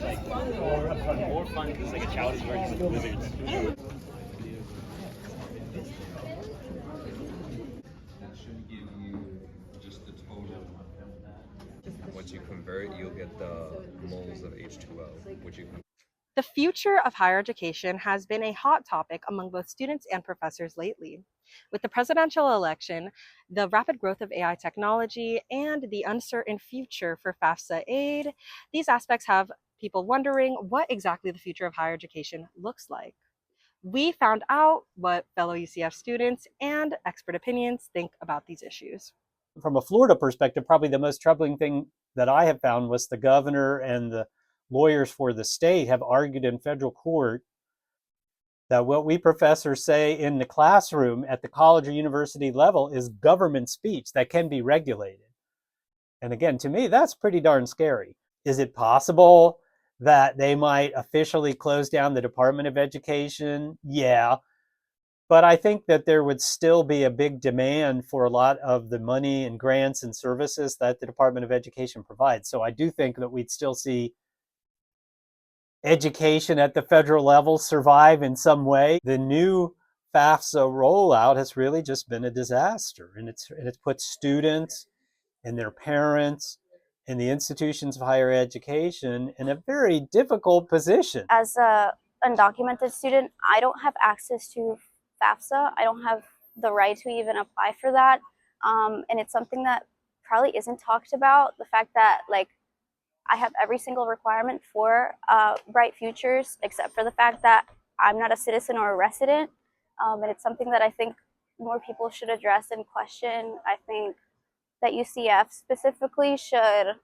like more fun. It's like a child's version with lizards. That should give you just the total. Once you convert, you'll get the moles of H2O, which you can. The future of higher education has been a hot topic among both students and professors lately. With the presidential election, the rapid growth of AI technology, and the uncertain future for FAFSA aid, these aspects have people wondering what exactly the future of higher education looks like. We found out what fellow UCF students and expert opinions think about these issues. From a Florida perspective, probably the most troubling thing that I have found was the governor and the lawyers for the state have argued in federal court that what we professors say in the classroom at the college or university level is government speech that can be regulated. And again, to me, that's pretty darn scary. Is it possible that they might officially close down the Department of Education? Yeah. But I think that there would still be a big demand for a lot of the money and grants and services that the Department of Education provides. So I do think that we'd still see education at the federal level survive in some way. The new FAFSA rollout has really just been a disaster, and it's put students and their parents and the institutions of higher education in a very difficult position. As a undocumented student, I don't have access to FAFSA. I don't have the right to even apply for that, and it's something that probably isn't talked about. The fact that I have every single requirement for Bright Futures, except for the fact that I'm not a citizen or a resident. And it's something that I think more people should address and question. I think that UCF specifically should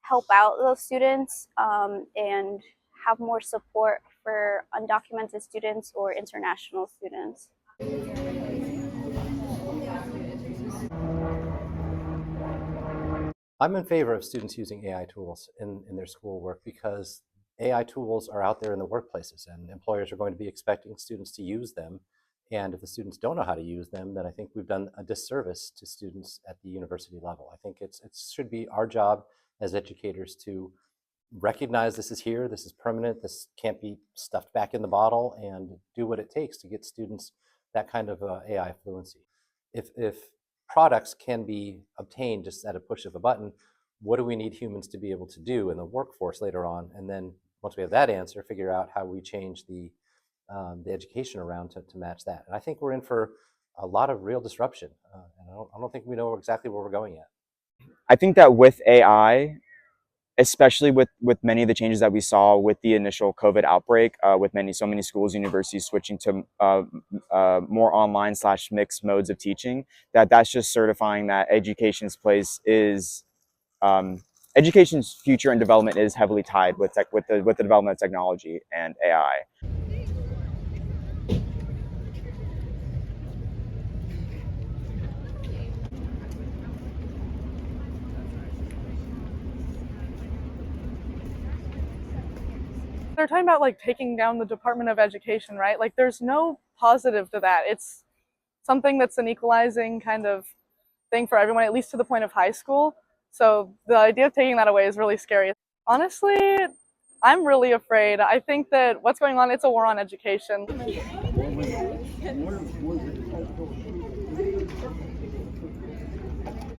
help out those students and have more support for undocumented students or international students. I'm in favor of students using AI tools in their schoolwork because AI tools are out there in the workplaces and employers are going to be expecting students to use them. And if the students don't know how to use them, then I think we've done a disservice to students at the university level. I think it should be our job as educators to recognize this is here, this is permanent, this can't be stuffed back in the bottle, and do what it takes to get students that kind of AI fluency. If products can be obtained just at a push of a button, what do we need humans to be able to do in the workforce later on? And then once we have that answer, figure out how we change the education around to match that. And I think we're in for a lot of real disruption. And I don't think we know exactly where we're going yet. I think that with AI, especially with many of the changes that we saw with the initial COVID outbreak, with so many schools, universities switching to more online / mixed modes of teaching, that's just certifying that education's place is, education's future and development is heavily tied with the development of technology and AI. They're talking about taking down the Department of Education, right? There's no positive to that. It's something that's an equalizing kind of thing for everyone, at least to the point of high school. So the idea of taking that away is really scary. Honestly, I'm really afraid. I think that what's going on, it's a war on education.